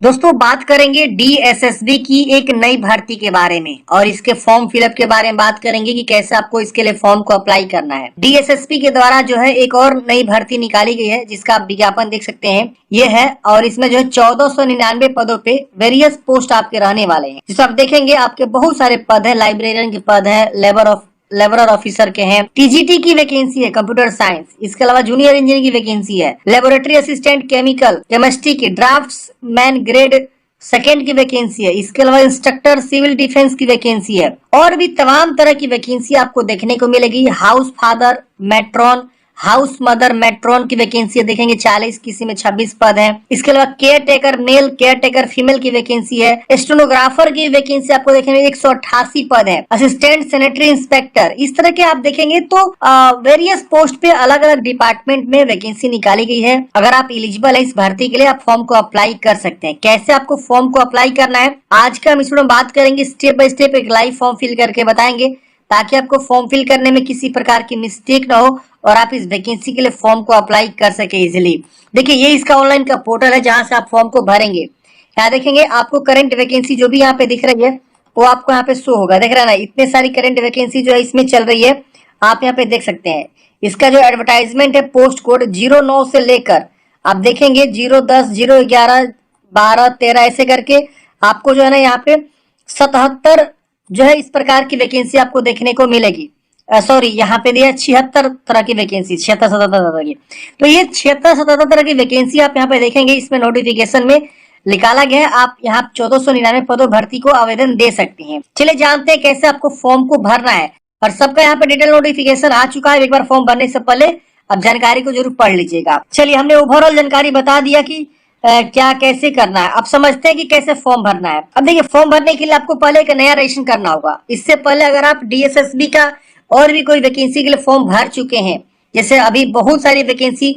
दोस्तों बात करेंगे डीएसएसबी की एक नई भर्ती के बारे में और इसके फॉर्म फिलअप के बारे में बात करेंगे कि कैसे आपको इसके लिए फॉर्म को अप्लाई करना है। डीएसएसबी के द्वारा जो है एक और नई भर्ती निकाली गई है जिसका आप विज्ञापन देख सकते हैं। ये है और इसमें जो है 1499 पदों पे वेरियस पोस्ट आपके रहने वाले हैं। जिसको आप देखेंगे आपके बहुत सारे पद है, लाइब्रेरियन के पद है, लेबरर ऑफिसर के हैं, टीजीटी की वैकेंसी है कंप्यूटर साइंस, इसके अलावा जूनियर इंजीनियर की वैकेंसी है, लेबोरेटरी असिस्टेंट केमिकल केमिस्ट्री की, ड्राफ्ट्समैन ग्रेड सेकेंड की वैकेंसी है, इसके अलावा इंस्ट्रक्टर सिविल डिफेंस की वैकेंसी है और भी तमाम तरह की वैकेंसी आपको देखने को मिलेगी। हाउस फादर मेट्रॉन, हाउस मदर मेट्रॉन की वैकेंसी देखेंगे 40, किसी में 26 पद है। इसके अलावा caretaker male, caretaker female की वैकेंसी है। स्टेनोग्राफर की वैकेंसी आपको देखेंगे 188 पद है। असिस्टेंट सैनिटरी इंस्पेक्टर, इस तरह के आप देखेंगे तो वेरियस पोस्ट पे अलग अलग डिपार्टमेंट में वैकेंसी निकाली गई है। अगर आप एलिजिबल है इस भर्ती के लिए आप फॉर्म को अप्लाई कर सकते हैं। कैसे आपको फॉर्म को अप्लाई करना है आज का हम इस वीडियो में बात करेंगे। स्टेप बाय स्टेप एक लाइव फॉर्म फिल करके बताएंगे ताकि आपको फॉर्म फिल करने में किसी प्रकार की मिस्टेक ना हो और आप इस वैकेंसी के लिए फॉर्म को अप्लाई कर सके इजिली। देखिए ये इसका ऑनलाइन का पोर्टल है जहां से आप फॉर्म को भरेंगे। यहाँ देखेंगे आपको करंट वैकेंसी जो भी यहाँ पे दिख रही है वो आपको यहाँ पे शो होगा। देख रहे हैं ना, इतने सारी करंट वैकेंसी जो है इसमें चल रही है, आप यहाँ पे देख सकते हैं। इसका जो एडवर्टाइजमेंट है पोस्ट कोड 09 से लेकर आप देखेंगे 010, 011, 12, 13 ऐसे करके आपको जो है ना यहाँ पे 77 जो है इस प्रकार की वैकेंसी आपको देखने को मिलेगी। सॉरी यहाँ पे दिया 76 तरह की वैकेंसी, 76-77 तरह की। तो ये 76-77 तरह की वैकेंसी आप यहाँ पे देखेंगे इसमें नोटिफिकेशन में निकाला गया है। आप यहाँ 1499 पदों भर्ती को आवेदन दे सकती हैं। चलिए जानते हैं कैसे आपको फॉर्म को भरना है और सबका यहाँ पे डिटेल नोटिफिकेशन आ चुका है। एक बार फॉर्म भरने से पहले अब जानकारी को जरूर पढ़ लीजिएगा। चलिए हमने ओवरऑल जानकारी बता दिया कि क्या कैसे करना है। अब समझते हैं कि कैसे फॉर्म भरना है। अब देखिए फॉर्म भरने के लिए आपको पहले एक नया रजिस्ट्रेशन करना होगा। इससे पहले अगर आप डीएसएसबी का और भी कोई वैकेंसी के लिए फॉर्म भर चुके हैं, जैसे अभी बहुत सारी वैकेंसी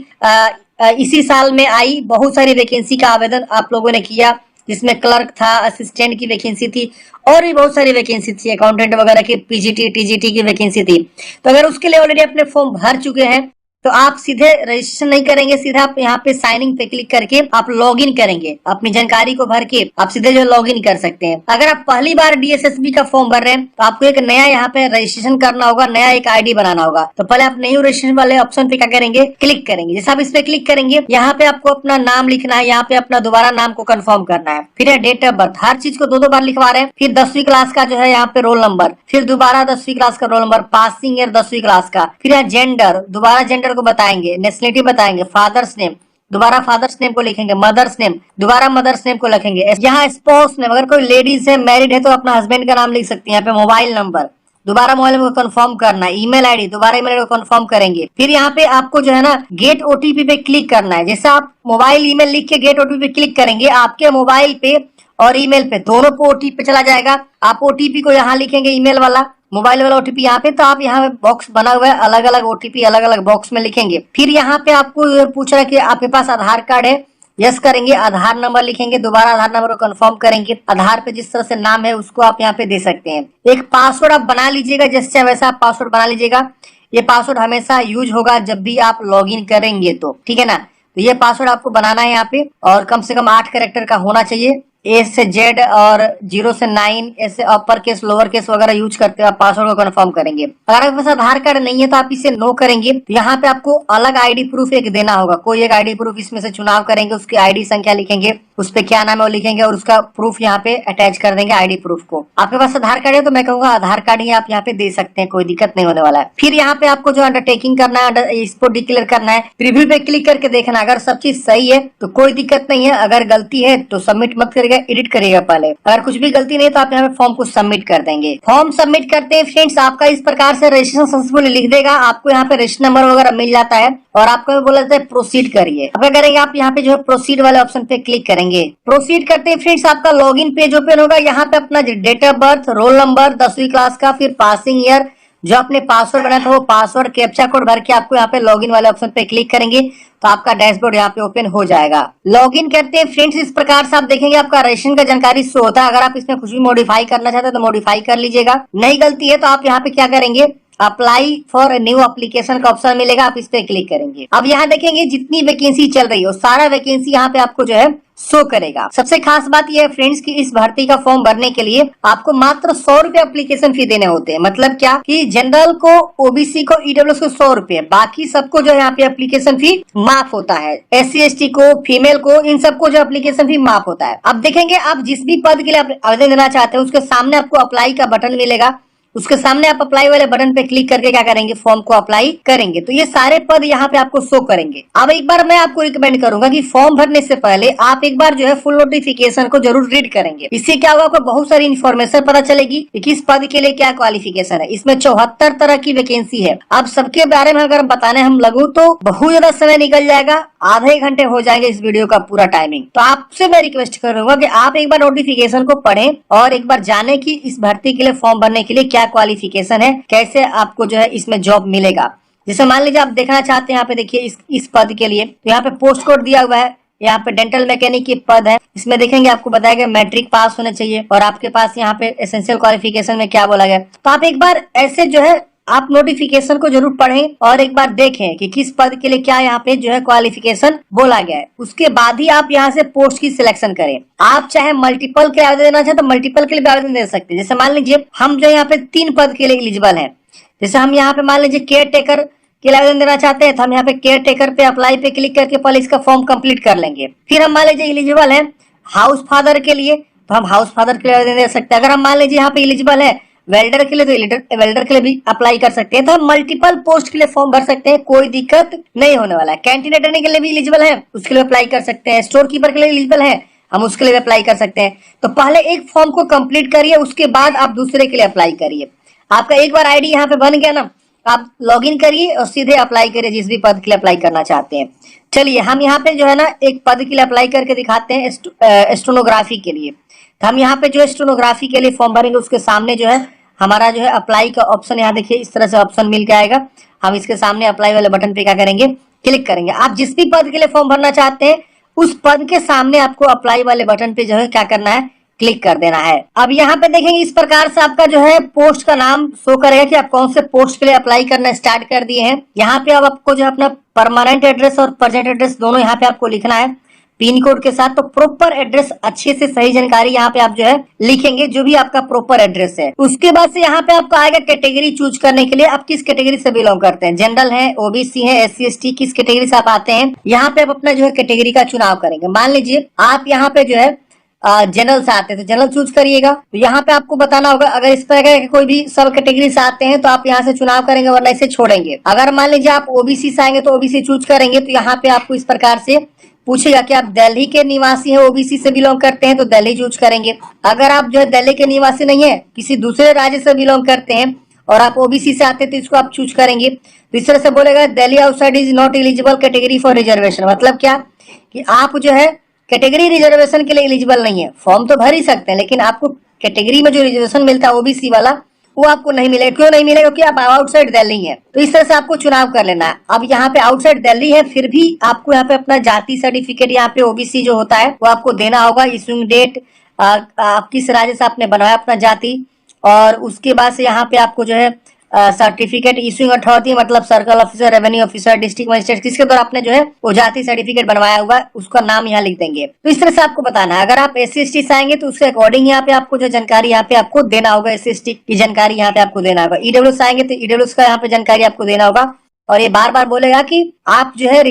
इसी साल में आई, बहुत सारी वैकेंसी का आवेदन आप लोगों ने किया जिसमें क्लर्क था, असिस्टेंट की वैकेंसी थी और भी बहुत सारी वैकेंसी थी, अकाउंटेंट वगैरह की, पीजीटी टीजीटी की वैकेंसी थी। तो अगर उसके लिए ऑलरेडी अपने फॉर्म भर चुके हैं तो आप सीधे रजिस्ट्रेशन नहीं करेंगे, सीधा आप यहाँ पे साइन इन पे क्लिक करके आप लॉग इन करेंगे। अपनी जानकारी को भर के आप सीधे जो लॉग इन कर सकते हैं। अगर आप पहली बार डीएसएसबी का फॉर्म भर रहे हैं तो आपको एक नया यहाँ पे रजिस्ट्रेशन करना होगा, नया एक आईडी बनाना होगा। तो पहले आप न्यू रजिस्ट्रेशन वाले ऑप्शन पे क्या करेंगे, क्लिक करेंगे। जैसे आप इस पे क्लिक करेंगे यहाँ पे आपको अपना नाम लिखना है, यहाँ पे अपना दोबारा नाम को कंफर्म करना है, फिर डेट ऑफ बर्थ, हर चीज को दो बार लिखवा रहे हैं। फिर 10वीं क्लास का जो है यहाँ पे रोल नंबर, फिर दोबारा 10वीं क्लास का रोल नंबर, पासिंग ईयर 10वीं क्लास का, फिर यहाँ जेंडर, दोबारा जेंडर को बताएंगे, नेशनलिटी बताएंगे, फादर्स नेम, दोबारा फादर्स नेम को लिखेंगे, मदर्स नेम, दोबारा मदर्स नेम को लिखेंगे। यहाँ स्पाउस नेम, अगर कोई लेडीज है मैरिड है तो अपना हस्बैंड का नाम लिख सकती है। यहाँ पे मोबाइल नंबर, दोबारा मोबाइल नंबर को कंफर्म करना है, ईमेल आईडी, दोबारा ईमेल आईडी को कंफर्म करेंगे। फिर यहाँ पे आपको जो है ना गेट ओटीपी पे क्लिक करना है। जैसे आप मोबाइल ईमेल लिख के गेट ओटीपी पे क्लिक करेंगे, आपके मोबाइल पे और ईमेल पे दोनों पे ओटीपी चला जाएगा। आप ओटीपी को यहाँ लिखेंगे, ईमेल वाला, मोबाइल वाला ओटीपी यहाँ पे, तो आप यहाँ पे बॉक्स बना हुआ है, अलग अलग ओटीपी अलग अलग बॉक्स में लिखेंगे। फिर यहाँ पे आपको पूछ रहा है कि आपके पास आधार कार्ड है, यस करेंगे, आधार नंबर लिखेंगे, दोबारा आधार नंबर को कंफर्म करेंगे। आधार पे जिस तरह से नाम है उसको आप यहाँ पे दे सकते हैं। एक पासवर्ड आप बना लीजिएगा, जैसे वैसा आप पासवर्ड बना लीजिएगा। ये पासवर्ड हमेशा यूज होगा जब भी आप लॉग इन करेंगे, तो ठीक है ना। तो ये पासवर्ड आपको बनाना है यहाँ पे और कम से कम 8 कैरेक्टर का होना चाहिए। ए से जेड और 0 से 9 ऐसे अपर केस लोअर केस वगैरह यूज करते हैं। आप पासवर्ड को कंफर्म करेंगे। अगर आपके पास आधार कार्ड नहीं है तो आप इसे नो करेंगे। तो यहाँ पे आपको अलग आईडी प्रूफ एक देना होगा, कोई एक आईडी प्रूफ इसमें से चुनाव करेंगे, उसकी आईडी संख्या लिखेंगे, उस पे क्या नाम है वो लिखेंगे और उसका प्रूफ यहाँ पे अटैच कर देंगे आईडी प्रूफ को। आपके पास आधार कार्ड है तो मैं कहूंगा आधार कार्ड ही आप यहाँ पे दे सकते हैं, कोई दिक्कत नहीं होने वाला है। फिर यहाँ पे आपको जो अंडरटेकिंग करना है, इसको डिक्लेयर करना है, रिव्यू पे क्लिक करके देखना। अगर सब चीज सही है तो कोई दिक्कत नहीं है, अगर गलती है तो सबमिट मत करिएगा, एडिट करिएगा पहले। अगर कुछ भी गलती नहीं तो आप यहाँ पे फॉर्म को सबमिट कर देंगे। फॉर्म सबमिट करते हैं फ्रेंड्स आपका इस प्रकार से रजिस्ट्रेशन सक्सेसफुल लिख देगा। आपको यहाँ पे रजिस्टर नंबर वगैरह मिल जाता है और आपको बोला जाता है प्रोसीड करिए। अब क्या करेंगे, आप यहाँ पे जो है प्रोसीड वाले ऑप्शन पे क्लिक करेंगे। प्रोसीड करते हैं फ्रेंड्स आपका लॉगिन पेज ओपन होगा। यहाँ पे अपना date of birth, roll number, 10वीं क्लास का, फिर पासिंग ईयर, जो आपने पासवर्ड बनाया था वो पासवर्ड कैप्चा कोड भर के आपको यहाँ पे लॉगिन वाले ऑप्शन पे क्लिक करेंगे तो आपका डैशबोर्ड यहाँ पे ओपन हो जाएगा। लॉगिन करते हैं फ्रेंड्स इस प्रकार से आप देखेंगे आपका रजिस्ट्रेशन का जानकारी शो होता है। अगर आप इसमें कुछ भी मॉडिफाई करना चाहते हैं तो मॉडिफाई कर लीजिएगा। नई गलती है तो आप यहाँ पे क्या करेंगे, अप्लाई फॉर न्यू एप्लीकेशन का ऑप्शन मिलेगा, आप इस पे क्लिक करेंगे। अब यहाँ देखेंगे जितनी वैकेंसी चल रही है सारा वैकेंसी यहाँ पे आपको जो है शो करेगा। सबसे खास बात यह है फ्रेंड्स कि इस भर्ती का फॉर्म भरने के लिए आपको मात्र 100 रुपए एप्लीकेशन फी देने होते हैं। मतलब क्या कि जनरल को, ओबीसी को, ईडब्ल्यूएस को 100 रुपए, बाकी सबको जो यहाँ पे एप्लीकेशन फी माफ होता है। SC ST को, फीमेल को, इन सबको जो एप्लीकेशन फी माफ होता है। अब देखेंगे आप जिस भी पद के लिए आवेदन देना चाहते हैं उसके सामने आपको अप्लाई का बटन मिलेगा, उसके सामने आप अप्लाई वाले बटन पे क्लिक करके क्या करेंगे, फॉर्म को अप्लाई करेंगे। तो ये सारे पद यहाँ पे आपको शो करेंगे। अब एक बार मैं आपको रिकमेंड करूंगा कि फॉर्म भरने से पहले आप एक बार जो है फुल नोटिफिकेशन को जरूर रीड करेंगे। इससे क्या होगा, आपको बहुत सारी इन्फॉर्मेशन पता चलेगी कि किस पद के लिए क्या क्वालिफिकेशन है। इसमें 74 तरह की वैकेंसी है। अब सबके बारे में अगर बताने हम लगू तो बहुत ज्यादा समय निकल जाएगा, आधे घंटे हो जाएंगे इस वीडियो का पूरा टाइमिंग। तो आपसे मैं रिक्वेस्ट करूंगा कि आप एक बार नोटिफिकेशन को पढ़ें और एक बार जाने की इस भर्ती के लिए फॉर्म भरने के लिए क्या क्वालिफिकेशन है, कैसे आपको जो है इसमें जॉब मिलेगा। जैसे मान लीजिए आप देखना चाहते हैं, यहाँ पे देखिए इस पद के लिए तो यहाँ पे पोस्ट कोड दिया हुआ है। यहाँ पे डेंटल मैकेनिक की पद है, इसमें देखेंगे आपको बताया गया मैट्रिक पास होने चाहिए और आपके पास यहाँ पे एसेंशियल क्वालिफिकेशन में क्या बोला गया। तो आप एक बार ऐसे जो है आप नोटिफिकेशन को जरूर पढ़ें और एक बार देखें कि किस पद के लिए क्या यहाँ पे जो है क्वालिफिकेशन बोला गया है। उसके बाद ही आप यहाँ से पोस्ट की सिलेक्शन करें। आप चाहे मल्टीपल के आवेदन देना चाहे तो मल्टीपल के लिए भी आवेदन दे सकते हैं। जैसे मान लीजिए हम जो यहाँ पे 3 पद के लिए एलिजिबल हैं। जैसे हम यहाँ पे मान लीजिए केयर टेकर के लिए आवेदन देना चाहते हैं तो हम यहाँ पे केयर टेकर पे अप्लाई पे क्लिक करके पहले इसका फॉर्म कंप्लीट कर लेंगे। फिर हम मान लीजिए एलिजिबल है हाउस फादर के लिए तो हम हाउस फादर के लिए आवेदन दे सकते हैं। अगर हम मान लीजिए यहाँ पे एलिजिबल है वेल्डर के लिए तो वेल्डर के लिए भी अप्लाई कर सकते हैं। तो हम मल्टीपल पोस्ट के लिए फॉर्म भर सकते हैं, कोई दिक्कत नहीं होने वाला है। कैंटीन अटेंडेंट के लिए भी एलिजिबल है, उसके लिए अप्लाई कर सकते हैं। स्टोर कीपर के लिए एलिजिबल है, हम उसके लिए भी अप्लाई कर सकते हैं। तो पहले एक फॉर्म को कंप्लीट करिए, उसके बाद आप दूसरे के लिए अप्लाई करिए। आपका एक बार आईडी यहाँ पे बन गया ना, आप लॉग इन करिए और सीधे अप्लाई करिए जिस भी पद के लिए अप्लाई करना चाहते हैं। चलिए हम यहाँ पे जो है ना एक पद के लिए अप्लाई करके दिखाते हैं, स्टेनोग्राफी के लिए। तो हम यहाँ पे जो है स्टेनोग्राफी के लिए फॉर्म भरेंगे, उसके सामने जो है हमारा जो है अप्लाई का ऑप्शन यहाँ देखिए इस तरह से ऑप्शन मिल के आएगा। हम इसके सामने अप्लाई वाले बटन पे क्या करेंगे, क्लिक करेंगे। आप जिस भी पद के लिए फॉर्म भरना चाहते हैं उस पद के सामने आपको अप्लाई वाले बटन पे जो है क्या करना है, क्लिक कर देना है। अब यहाँ पे देखेंगे इस प्रकार से आपका जो है पोस्ट का नाम शो करेगा कि आप कौन से पोस्ट के लिए अप्लाई करना स्टार्ट कर दिए हैं। यहाँ पे अब आपको जो है अपना परमानेंट एड्रेस और प्रेजेंट एड्रेस दोनों यहाँ पे आपको लिखना है पिन कोड के साथ। तो प्रॉपर एड्रेस अच्छे से सही जानकारी यहाँ पे आप जो है लिखेंगे, जो भी आपका प्रॉपर एड्रेस है। उसके बाद से यहाँ पे आपको आएगा कैटेगरी चूज करने के लिए, आप किस कैटेगरी से बिलोंग करते हैं, जनरल है, ओबीसी है, SC ST, किस कैटेगरी से आप आते हैं। यहाँ पे आप अपना जो है कैटेगरी का चुनाव करेंगे। मान लीजिए आप यहाँ पे जो है जनरल से आते हैं तो जनरल चूज करिएगा। तो यहाँ पे आपको बताना होगा अगर इस तरह के कोई भी सब कैटेगरी से आते हैं तो आप यहाँ से चुनाव करेंगे, वरना इसे छोड़ेंगे। अगर मान लीजिए आप ओबीसी से आएंगे तो ओबीसी चूज करेंगे। तो यहाँ पे आपको इस प्रकार से पूछेगा कि आप दिल्ली के निवासी हैं, ओबीसी से बिलोंग करते हैं तो दिल्ली चूज करेंगे। अगर आप जो है दिल्ली के निवासी नहीं है, किसी दूसरे राज्य से बिलोंग करते हैं और आप ओबीसी से आते हैं तो इसको आप चूज करेंगे। तो इस तरह से बोलेगा Delhi outside is not eligible category for reservation. मतलब क्या कि आप जो है कैटेगरी रिजर्वेशन के लिए एलिजिबल नहीं है। फॉर्म तो भर ही सकते हैं लेकिन आपको कैटेगरी में जो रिजर्वेशन मिलता है ओबीसी वाला वो आपको नहीं मिलेगा। क्यों नहीं मिलेगा? क्योंकि आप आउटसाइड दिल्ली है। तो इस तरह से आपको चुनाव कर लेना है। अब यहाँ पे आउटसाइड दिल्ली है फिर भी आपको यहाँ पे अपना जाति सर्टिफिकेट, यहाँ पे ओबीसी जो होता है वो आपको देना होगा। इशूइंग डेट, आप किस राज्य से आपने बनवाया अपना जाति, और उसके बाद से यहाँ पे आपको जो है सर्टिफिकेट इशूइंग अथॉरिटी, मतलब circle officer, revenue officer, district magistrate, किसके द्वारा आपने जो है वो जाति सर्टिफिकेट बनवाया हुआ उसका नाम यहाँ लिख देंगे। तो इस तरह से आपको बताना है। अगर आप SC ST से आएंगे तो उसके अकॉर्डिंग यहाँ पे आपको जो जानकारी यहाँ पे आपको देना होगा, SC ST की जानकारी यहाँ पे आपको देना होगा। ईडब्ल्यू से आएंगे तो ईडब्ल्यू का यहाँ पे जानकारी आपको देना होगा। और ये बार बार बोलेगा कि आप जो है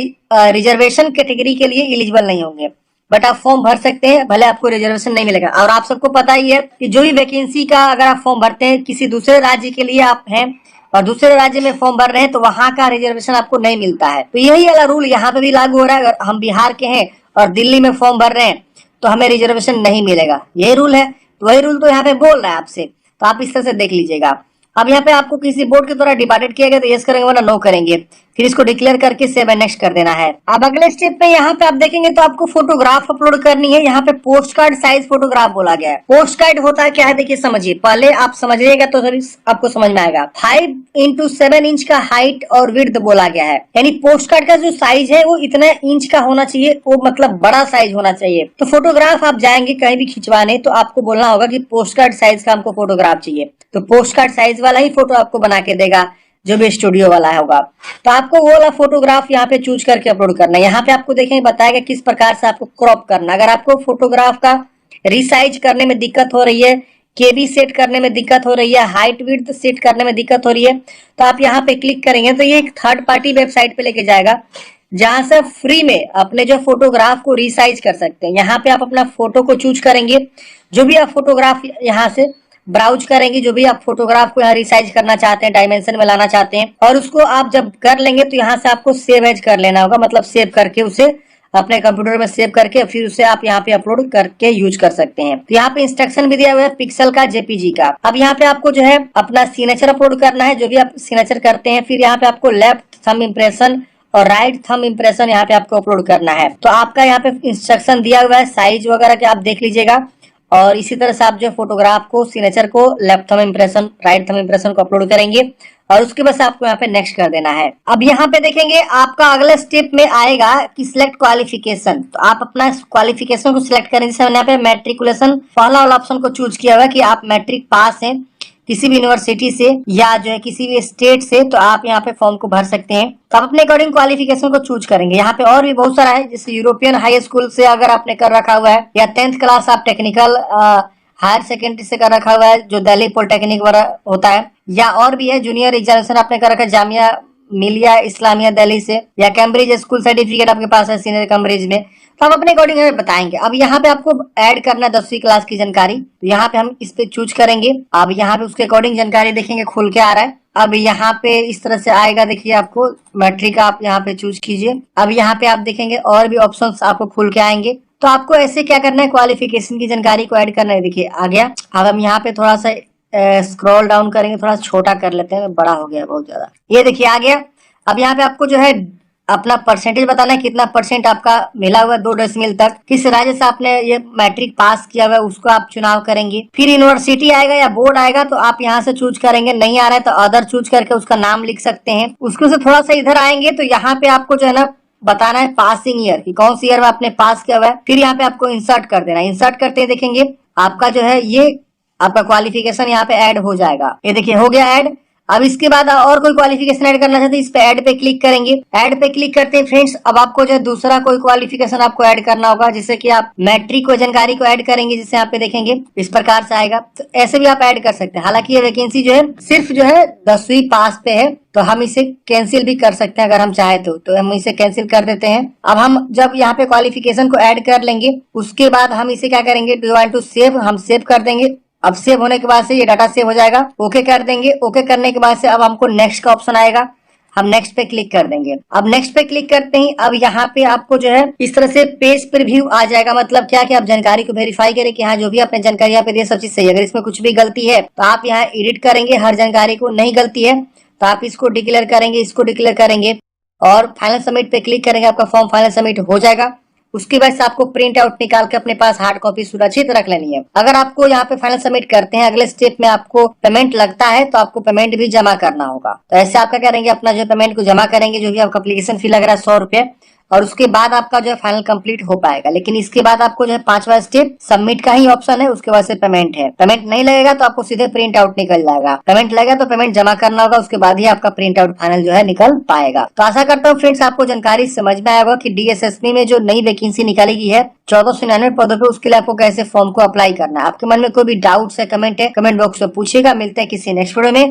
रिजर्वेशन कैटेगरी के लिए एलिजिबल नहीं होंगे, बट आप फॉर्म भर सकते हैं, भले आपको रिजर्वेशन नहीं मिलेगा। और आप सबको पता ही है कि जो भी वैकेंसी का अगर आप फॉर्म भरते हैं, किसी दूसरे राज्य के लिए आप हैं और दूसरे राज्य में फॉर्म भर रहे हैं तो वहां का रिजर्वेशन आपको नहीं मिलता है। तो यही वाला रूल यहाँ पे भी लागू हो रहा है। अगर हम बिहार के हैं और दिल्ली में फॉर्म भर रहे हैं तो हमें रिजर्वेशन नहीं मिलेगा, यही रूल है। तो वही रूल तो यहाँ पे बोल रहा है आपसे, तो आप इस तरह से देख लीजिएगा। अब यहाँ पे आपको किसी बोर्ड के द्वारा डिपार्टेड किया गया तो यस करेंगे वरना नो करेंगे। फिर इसको डिक्लेयर करके सेव एंड नेक्स्ट कर देना है। अब अगले स्टेप में यहाँ पे आप देखेंगे तो आपको फोटोग्राफ अपलोड करनी है। यहाँ पे पोस्ट कार्ड साइज फोटोग्राफ बोला गया है। पोस्ट कार्ड होता है क्या है देखिए समझिए, पहले आप समझिएगा तो आपको समझ में आएगा। 5x7 इंच का हाइट और विड्थ बोला गया है, यानी पोस्ट कार्ड का जो साइज है वो इतना इंच का होना चाहिए, वो मतलब बड़ा साइज होना चाहिए। तो फोटोग्राफ आप जाएंगे कहीं भी खिंचवाने तो आपको बोलना होगा कि पोस्ट कार्ड साइज का हमको फोटोग्राफ चाहिए, तो पोस्ट कार्ड साइज वाला ही फोटो आपको बना के देगा जो भी स्टूडियो वाला होगा। तो आपको वो वाला फोटोग्राफ यहाँ पे चूज करके अपलोड करना है। यहाँ पे आपको देखेंगे बताएगा किस प्रकार से आपको क्रॉप करना। अगर आपको फोटोग्राफ का रिसाइज करने में दिक्कत हो रही है, केबी सेट करने में दिक्कत हो रही है, हाइट विड्थ सेट करने में दिक्कत हो रही है, तो आप यहाँ पे क्लिक करेंगे तो ये एक थर्ड पार्टी वेबसाइट पे लेके जाएगा जहां से फ्री में अपने जो फोटोग्राफ को रिसाइज कर सकते हैं। यहाँ पे आप अपना फोटो को चूज करेंगे, जो भी आप फोटोग्राफ यहाँ से ब्राउज करेंगे, जो भी आप फोटोग्राफ को यहाँ रिसाइज करना चाहते हैं, डायमेंशन में लाना चाहते हैं, और उसको आप जब कर लेंगे तो यहाँ से आपको सेव एज कर लेना होगा, मतलब सेव करके उसे अपने कंप्यूटर में सेव करके फिर उसे आप यहाँ पे अपलोड करके यूज कर सकते हैं। तो यहाँ पे इंस्ट्रक्शन भी दिया हुआ है पिक्सल का, जेपीजी का। अब यहाँ पे आपको जो है अपना सिग्नेचर अपलोड करना है, जो भी आप सिग्नेचर करते हैं। फिर यहाँ पे आपको लेफ्ट थंब इम्प्रेशन और राइट थंब इम्प्रेशन यहाँ पे आपको अपलोड करना है। तो आपका यहाँ पे इंस्ट्रक्शन दिया हुआ है, साइज वगैरह के आप देख लीजिएगा। और इसी तरह से आप जो फोटोग्राफ को, सिग्नेचर को, left thumb impression, right thumb impression को अपलोड करेंगे और उसके बाद आपको यहाँ पे नेक्स्ट कर देना है। अब यहाँ पे देखेंगे आपका अगला स्टेप में आएगा कि सिलेक्ट क्वालिफिकेशन। तो आप अपना क्वालिफिकेशन को सिलेक्ट करेंगे। जैसे मैंने यहाँ पे मैट्रिकुलेशन पहला वाला ऑप्शन को चूज किया हुआ है कि आप मैट्रिक पास हैं किसी भी यूनिवर्सिटी से या जो है किसी भी स्टेट से, तो आप यहाँ पे फॉर्म को भर सकते हैं। तो आप अपने अकॉर्डिंग क्वालिफिकेशन को चूज करेंगे। यहाँ पे और भी बहुत सारा है, जैसे यूरोपियन हाई स्कूल से अगर आपने कर रखा हुआ है, या 10th क्लास आप टेक्निकल हायर सेकेंडरी से कर रखा हुआ है जो दिल्ली पॉलिटेक्निक वगैरह होता है, या और भी है जूनियर एग्जामिनेशन आपने कर रखा है जामिया मिलिया इस्लामिया दिल्ली से, या कैम्ब्रिज स्कूल सर्टिफिकेट आपके पास है सीनियर कैम्ब्रिज में, तो आप अपने अकॉर्डिंग हमें बताएंगे। अब यहाँ पे आपको ऐड करना है 10वीं क्लास की जानकारी, तो यहाँ पे हम इस पे चूज करेंगे। अब यहाँ पे उसके अकॉर्डिंग जानकारी देखेंगे खुल के आ रहा है। अब यहाँ पे इस तरह से आएगा, देखिए आपको मैट्रिक आप यहाँ पे चूज कीजिए। अब यहाँ पे आप देखेंगे और भी ऑप्शंस आपको खुल के आएंगे। तो आपको ऐसे क्या करना है, क्वालिफिकेशन की जानकारी को ऐड करना है। देखिए आ गया। अब हम यहाँ पे थोड़ा सा स्क्रॉल डाउन करेंगे, थोड़ा छोटा कर लेते हैं, बड़ा हो गया बहुत ज्यादा। ये देखिए आ गया। अब यहाँ पे आपको जो है अपना परसेंटेज बताना है, कितना परसेंट आपका मिला हुआ है 2 डेसिमल तक, किस राज्य से आपने ये मैट्रिक पास किया हुआ है उसको आप चुनाव करेंगे। फिर यूनिवर्सिटी आएगा या बोर्ड आएगा तो आप यहाँ से चूज करेंगे, नहीं आ रहा है तो अदर चूज करके उसका नाम लिख सकते हैं। उसको से थोड़ा सा इधर आएंगे तो यहाँ पे आपको जो है ना बताना है पासिंग ईयर कि कौन सी ईयर में आपने पास किया हुआ है। फिर यहाँ पे आपको इंसर्ट कर देना है। इंसर्ट करते हैं देखेंगे आपका जो है ये आपका क्वालिफिकेशन यहाँ पे ऐड हो जाएगा। ये देखिए हो गया ऐड। अब इसके बाद और कोई क्वालिफिकेशन ऐड करना चाहते हैं, इस पे ऐड पे क्लिक करेंगे। ऐड पे क्लिक करते हैं फ्रेंड्स। अब आपको जो है दूसरा कोई क्वालिफिकेशन आपको ऐड करना होगा, जिससे कि आप मैट्रिक को जानकारी को ऐड करेंगे, जिससे यहाँ पे देखेंगे इस प्रकार से आएगा। तो ऐसे भी आप ऐड कर सकते हैं। हालांकि ये वैकेंसी जो है सिर्फ जो है 10वीं पास पे है, तो हम इसे कैंसिल भी कर सकते हैं अगर हम चाहे तो हम इसे कैंसिल कर देते हैं। अब हम जब यहाँ पे क्वालिफिकेशन को ऐड कर लेंगे उसके बाद हम इसे क्या करेंगे, do you want to save, हम सेव कर देंगे। अब सेव होने के बाद से ये डाटा सेव हो जाएगा। ओके कर देंगे। ओके करने के बाद से अब हमको नेक्स्ट का ऑप्शन आएगा, हम नेक्स्ट पे क्लिक कर देंगे। अब नेक्स्ट पे क्लिक करते ही अब यहाँ पे आपको जो है इस तरह से पेज प्रीव्यू आ जाएगा। मतलब क्या कि आप जानकारी को वेरीफाई करें कि हाँ जो भी आपने जानकारी यहाँ पे दी सब चीज सही है। अगर इसमें कुछ भी गलती है तो आप यहाँ एडिट करेंगे हर जानकारी को, नहीं गलती है तो आप इसको डिक्लेयर करेंगे, इसको डिक्लेयर करेंगे और फाइनल सबमिट पे क्लिक करेंगे। आपका फॉर्म फाइनल सबमिट हो जाएगा। उसके बाद से आपको प्रिंट आउट निकाल के अपने पास हार्ड कॉपी सुरक्षित रख लेनी है। अगर आपको यहाँ पे फाइनल सबमिट करते हैं, अगले स्टेप में आपको पेमेंट लगता है तो आपको पेमेंट भी जमा करना होगा। तो ऐसे आप क्या करेंगे, अपना जो पेमेंट को जमा करेंगे, जो भी आपका एप्लीकेशन फी लग रहा है 100 रुपए, और उसके बाद आपका जो है फाइनल कंप्लीट हो पाएगा। लेकिन इसके बाद आपको जो है 5वां स्टेप सबमिट का ही ऑप्शन है, उसके बाद से पेमेंट है। पेमेंट नहीं लगेगा तो आपको सीधे प्रिंट आउट निकल जाएगा। पेमेंट लगेगा तो पेमेंट जमा करना होगा, उसके बाद ही आपका प्रिंट आउट फाइनल जो है निकल पाएगा। तो आशा करता हूँ फ्रेंड्स आपको जानकारी समझ में आएगा कि DSSP में जो नई वैकेंसी निकाली गई है 1499 पदों पे, उसके लिए आपको कैसे फॉर्म को अप्लाई करना है। आपके मन में कोई भी डाउट्स है, कमेंट है, कमेंट बॉक्स में पूछेगा। मिलते हैं किसी नेक्स्ट वीडियो में।